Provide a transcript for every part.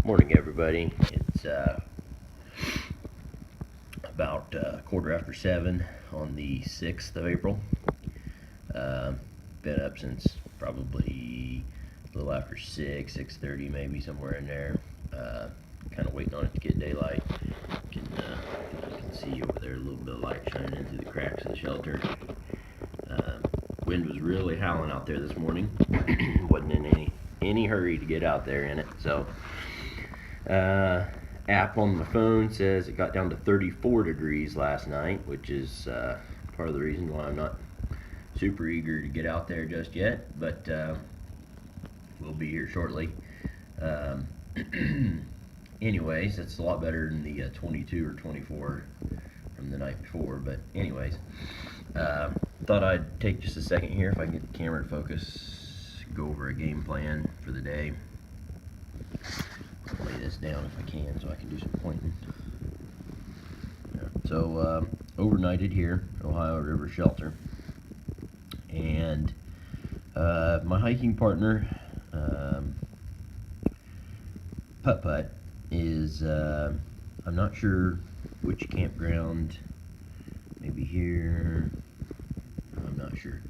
Morning, everybody. It's about quarter after 7 on the 6th of April. Been up since probably a little after 6:30 maybe, somewhere in there. Kind of waiting on it to get daylight. You can see over there a little bit of light shining in through the cracks of the shelter. Wind was really howling out there this morning. Wasn't in any hurry to get out there in it, so app on my phone says it got down to 34 degrees last night, which is part of the reason why I'm not super eager to get out there just yet, but we'll be here shortly. Anyways, that's a lot better than the 22 or 24 from the night before. But anyways, thought I'd take just a second here, if I can get the camera to focus, go over a game plan for the day. I'll lay this down if I can so I can do some pointing. So overnighted here, Ohio River Shelter, and my hiking partner, Putt Putt, is I'm not sure which campground, maybe here, I'm not sure.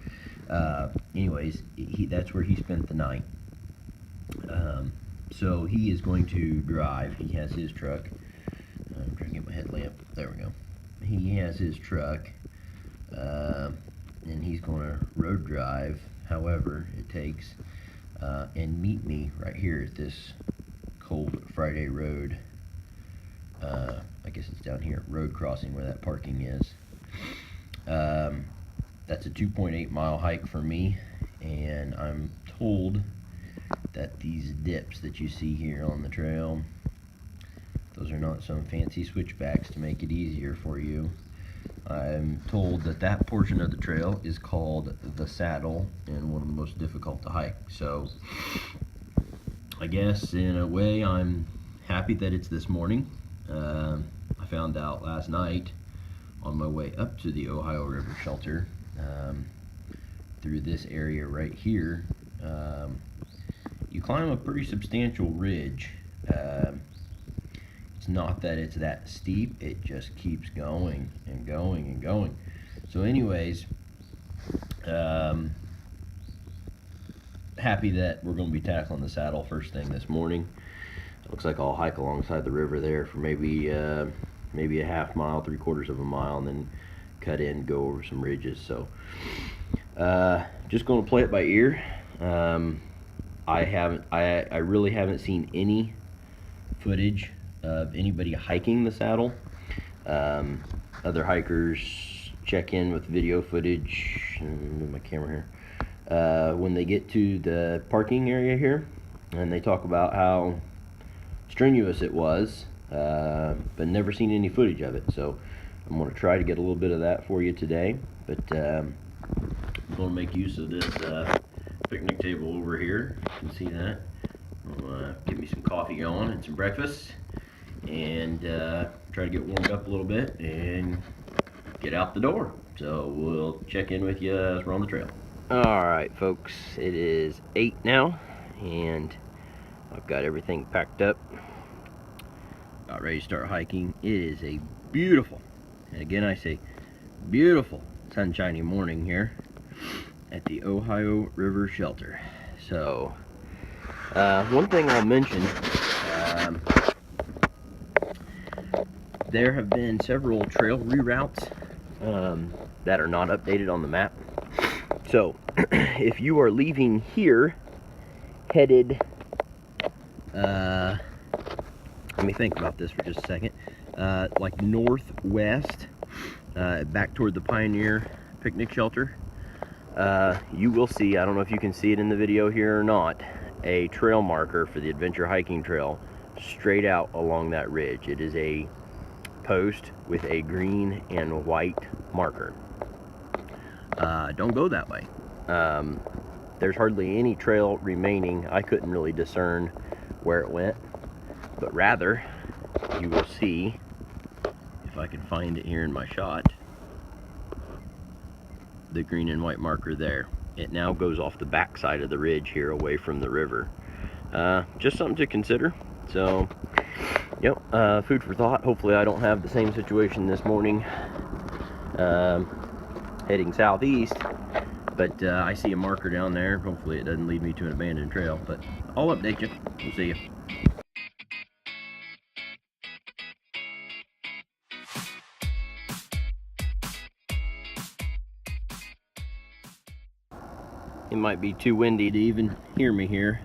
Anyways, that's where he spent the night. So he is going to drive. He has his truck. I'm trying to get my headlamp. There we go. He has his truck, and he's going to road drive however it takes, and meet me right here at this Cold Friday Road. I guess it's down here, road crossing where that parking is. That's a 2.8 mile hike for me, and I'm told that these dips that you see here on the trail, those are not some fancy switchbacks to make it easier for you. I'm told that that portion of the trail is called the Saddle and one of the most difficult to hike. So I guess in a way I'm happy that it's this morning. I found out last night on my way up to the Ohio River Shelter, through this area right here, you climb a pretty substantial ridge. It's not that it's that steep, it just keeps going and going and going. So anyways, happy that we're going to be tackling the Saddle first thing this morning. It looks like I'll hike alongside the river there for maybe a half mile, 3/4 of a mile, and then cut in, go over some ridges. So just going to play it by ear. I really haven't seen any footage of anybody hiking the Saddle. Other hikers check in with video footage. Move my camera here. When they get to the parking area here, and they talk about how strenuous it was, but never seen any footage of it. So I'm going to try to get a little bit of that for you today. But I'm going to make use of this picnic table over here. You can see that. I'll get me some coffee going and some breakfast, and try to get warmed up a little bit and get out the door. So we'll check in with you as we're on the trail. Alright folks, it is 8 now, and I've got everything packed up, about ready to start hiking. It is a beautiful, and again I say beautiful, sunshiny morning here at the Ohio River Shelter. So one thing I'll mention, there have been several trail reroutes that are not updated on the map. So if you are leaving here headed, let me think about this for just a second, like northwest, back toward the Pioneer Picnic Shelter, you will see, I don't know if you can see it in the video here or not, a trail marker for the Adventure Hiking Trail straight out along that ridge. It is a post with a green and white marker. Don't go that way. There's hardly any trail remaining. I couldn't really discern where it went, but rather you will see, if I can find it here in my shot, the green and white marker there. It now goes off the back side of the ridge here away from the river. Just something to consider. So, yep, food for thought. Hopefully I don't have the same situation this morning, heading southeast. But I see a marker down there. Hopefully it doesn't lead me to an abandoned trail. But I'll update you. We'll see you. It might be too windy to even hear me here.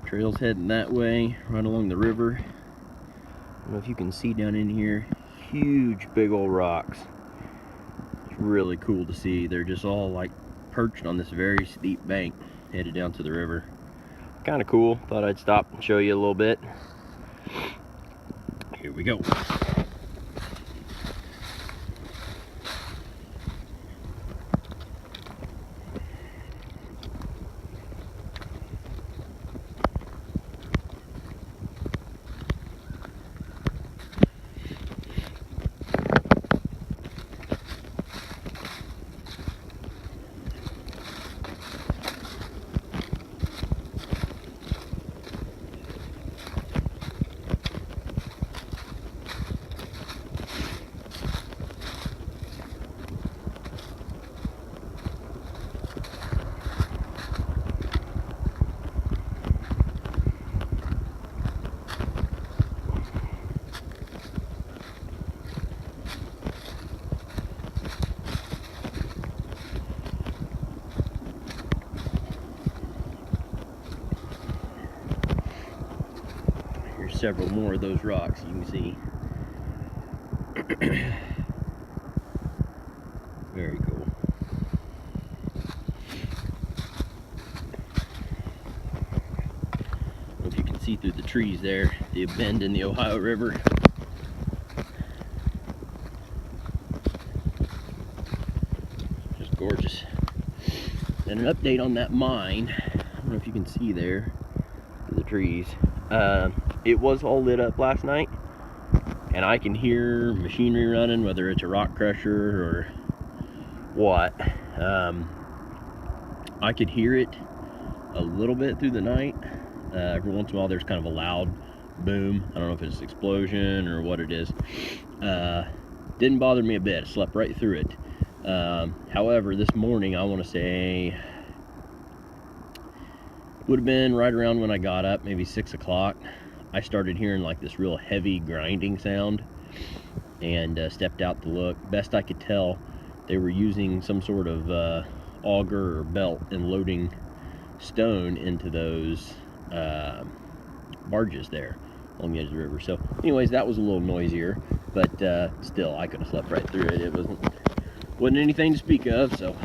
Trail's heading that way, right along the river. I don't know if you can see down in here. Huge, big old rocks. It's really cool to see. They're just all like perched on this very steep bank headed down to the river. Kind of cool. Thought I'd stop and show you a little bit. Here we go. Several more of those rocks you can see. Very cool. I don't know if you can see through the trees there, the bend in the Ohio River. Just gorgeous. And an update on that mine. I don't know if you can see there through the trees. It was all lit up last night, and I can hear machinery running, whether it's a rock crusher or what. I could hear it a little bit through the night. Every once in a while there's kind of a loud boom. I don't know if it's an explosion or what it is. Didn't bother me a bit. I slept right through it. However, this morning, I want to say, would have been right around when I got up, maybe 6 o'clock. I started hearing like this real heavy grinding sound, and stepped out to look. Best I could tell, they were using some sort of auger or belt and loading stone into those barges there along the edge of the river. So anyways, that was a little noisier, but still, I could have slept right through it. It wasn't anything to speak of. So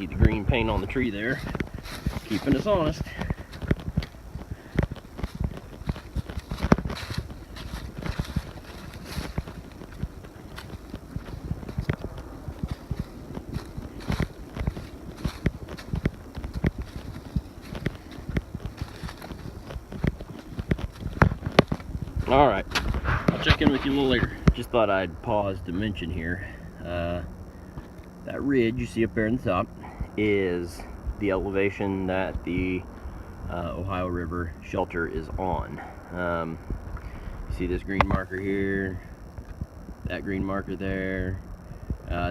see the green paint on the tree there, keeping us honest. All right, I'll check in with you a little later. Just thought I'd pause to mention here, that ridge you see up there in the top is the elevation that the Ohio River shelter is on. You see this green marker here, that green marker there.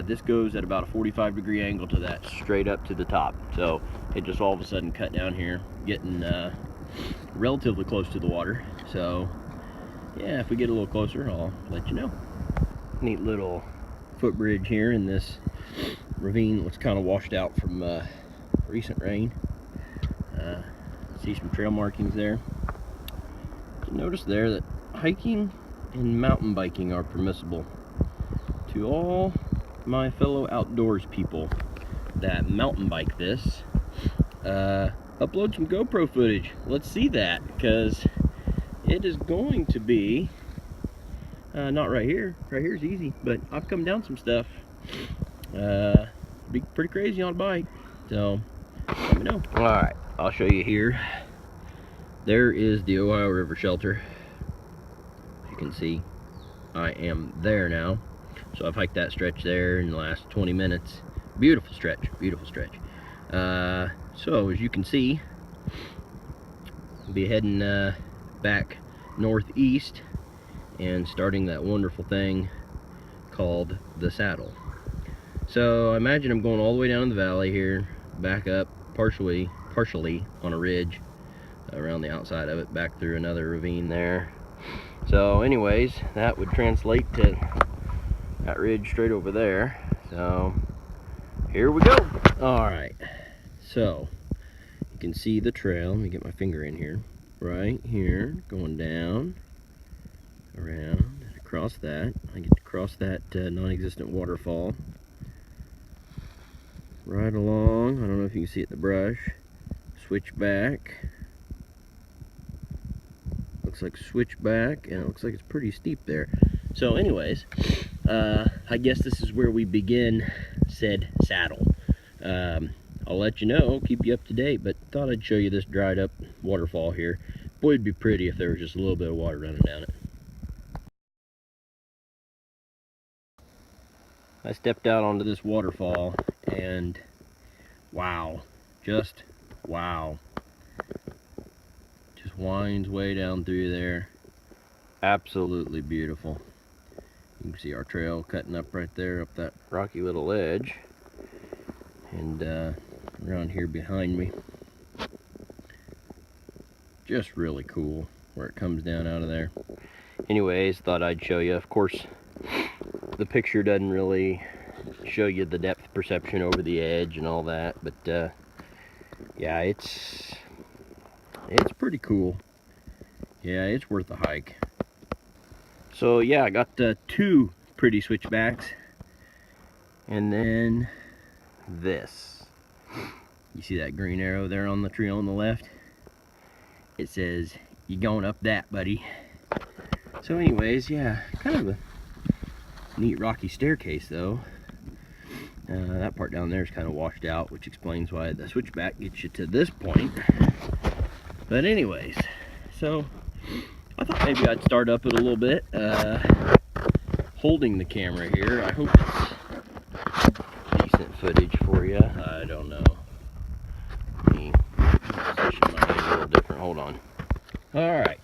This goes at about a 45-degree angle to that, straight up to the top. So it just all of a sudden cut down here, getting relatively close to the water. So yeah, if we get a little closer, I'll let you know. Neat little footbridge here in this ravine. Looks kind of washed out from recent rain. See some trail markings there. Notice there that hiking and mountain biking are permissible. To all my fellow outdoors people that mountain bike this, upload some GoPro footage. Let's see that, because it is going to be not right here. Right here is easy, but I've come down some stuff. Be pretty crazy on a bike, so let me know. All right, I'll show you here. There is the Ohio River shelter. As you can see, I am there now. So I've hiked that stretch there in the last 20 minutes. Beautiful stretch, beautiful stretch. So as you can see, I'll be heading back northeast and starting that wonderful thing called the saddle. So I imagine I'm going all the way down in the valley here, back up partially on a ridge around the outside of it, back through another ravine there. So anyways, that would translate to that ridge straight over there. So here we go. All right, so you can see the trail. Let me get my finger in here. Right here, going down, around, and across that. I get to cross that non-existent waterfall. Right along, I don't know if you can see it in the brush. Switch back. Looks like switch back, and it looks like it's pretty steep there. So anyways, I guess this is where we begin said saddle. I'll let you know, keep you up to date, but thought I'd show you this dried up waterfall here. Boy, it'd be pretty if there was just a little bit of water running down it. I stepped out onto this waterfall and wow, just wow. Just winds way down through there. Absolutely beautiful. You can see our trail cutting up right there, up that rocky little edge. And around here behind me. Just really cool where it comes down out of there. Anyways, thought I'd show you. Of course, the picture doesn't really show you the depth perception over the edge and all that, but yeah, it's pretty cool. Yeah, it's worth a hike. So yeah, I got two pretty switchbacks, and then this. You see that green arrow there on the trail on the left? It says, "You going up that, buddy." So anyways, yeah, kind of a neat rocky staircase though. That part down there is kind of washed out, which explains why the switchback gets you to this point. But anyways, so I thought maybe I'd start up it a little bit, holding the camera here. I hope it's decent footage for you. I don't know. Let me position my hand a little different. Hold on. Alright,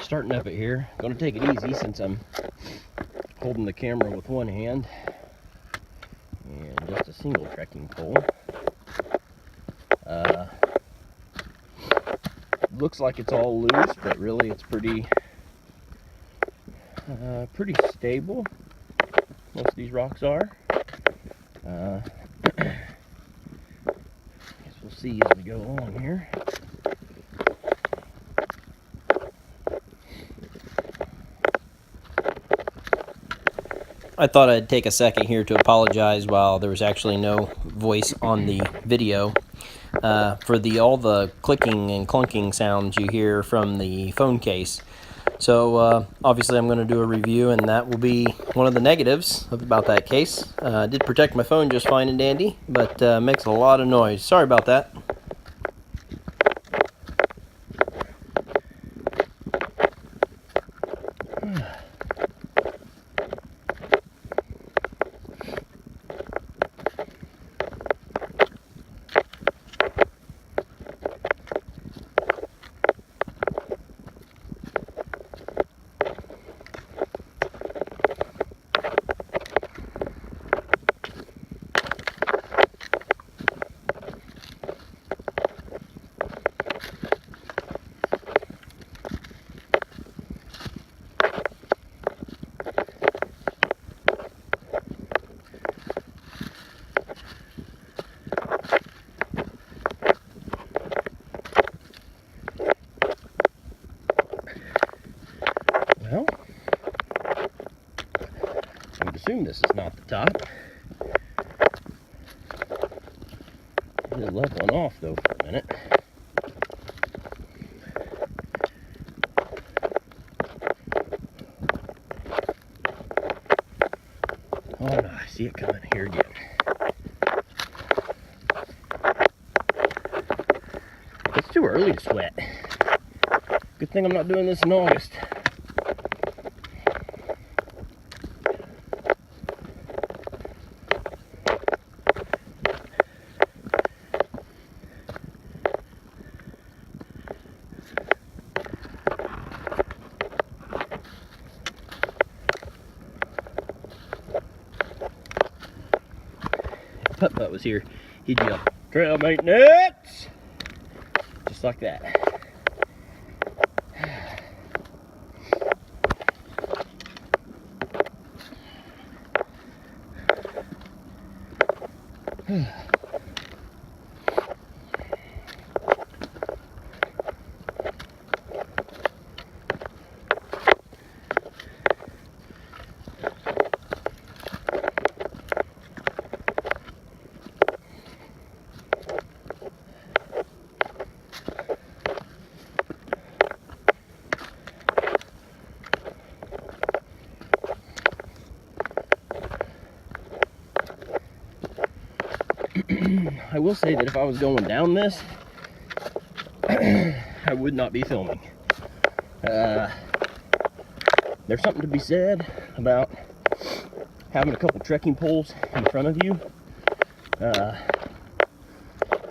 starting up it here. Gonna take it easy since I'm holding the camera with one hand and just a single trekking pole. Looks like it's all loose, but really it's pretty stable. Most of these rocks are. Guess we'll see as we go along here. I thought I'd take a second here to apologize while there was actually no voice on the video for all the clicking and clunking sounds you hear from the phone case. So obviously I'm going to do a review, and that will be one of the negatives about that case. I did protect my phone just fine and dandy, but makes a lot of noise. Sorry about that. Well, I would assume this is not the top. It is leveling off though for a minute. it coming here again. It's too early to sweat. Good thing I'm not doing this in August. Putt-Putt was here, he'd yell, "Trail maintenance!" Just like that. I will say that if I was going down this, I would not be filming. There's something to be said about having a couple trekking poles in front of you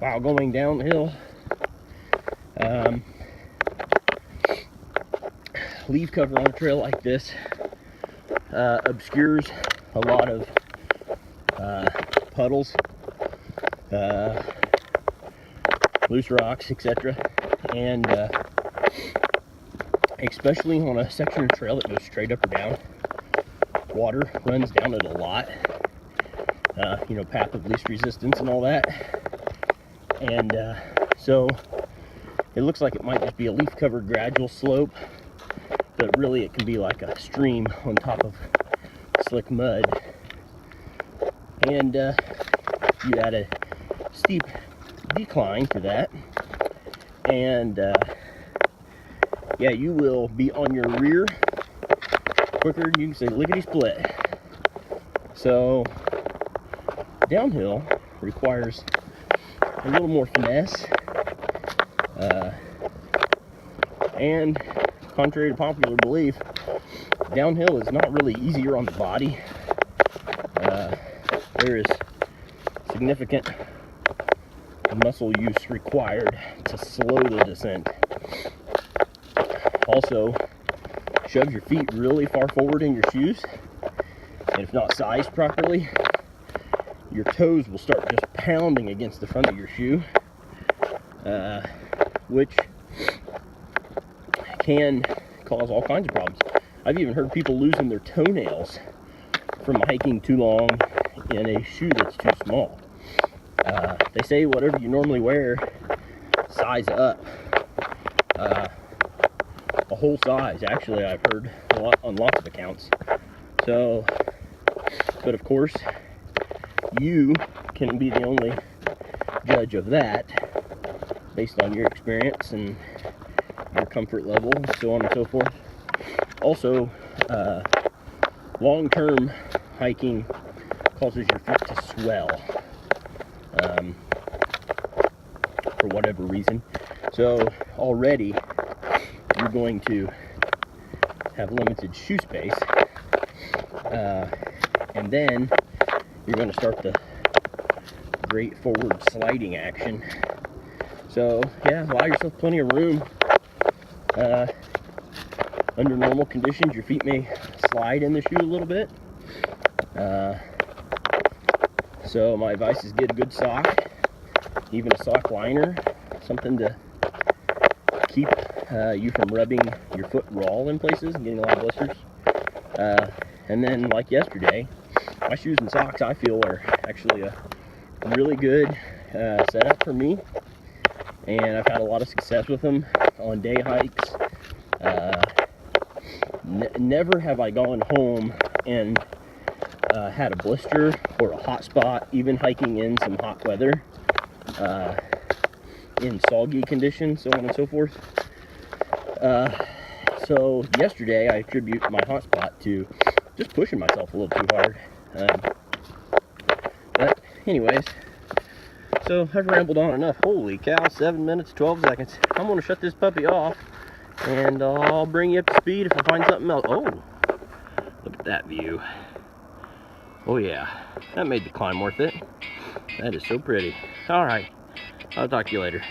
while going downhill. Leaf cover on a trail like this obscures a lot of puddles, loose rocks, etc. And especially on a section of trail that goes straight up or down, water runs down it a lot. You know, path of least resistance and all that. And so it looks like it might just be a leaf covered gradual slope, but really it can be like a stream on top of slick mud. And you add a steep decline for that, and yeah, you will be on your rear quicker. You can say lickety split. So downhill requires a little more finesse, and contrary to popular belief, downhill is not really easier on the body. There is significant muscle use required to slow the descent. Also, shove your feet really far forward in your shoes, and if not sized properly, your toes will start just pounding against the front of your shoe, which can cause all kinds of problems. I've even heard people losing their toenails from hiking too long in a shoe that's too small. They say whatever you normally wear, size up. A whole size, actually, I've heard on lots of accounts. So, but of course, you can be the only judge of that based on your experience and your comfort level, and so on and so forth. Also, long-term hiking causes your feet to swell for whatever reason. So already you're going to have limited shoe space, and then you're going to start the great forward sliding action. So yeah, allow yourself plenty of room. Under normal conditions, your feet may slide in the shoe a little bit. So my advice is get a good sock, even a sock liner, something to keep you from rubbing your foot raw in places and getting a lot of blisters. And then, like yesterday, my shoes and socks, I feel, are actually a really good setup for me, and I've had a lot of success with them on day hikes. Never have I gone home and had a blister or a hot spot, even hiking in some hot weather, in soggy conditions, so on and so forth. So yesterday I attribute my hot spot to just pushing myself a little too hard. anyways, so I've rambled on enough. Holy cow, 7 minutes, 12 seconds. I'm gonna shut this puppy off, and I'll bring you up to speed if I find something else. Oh, look at that view. Oh yeah, that made the climb worth it. That is so pretty. All right, I'll talk to you later.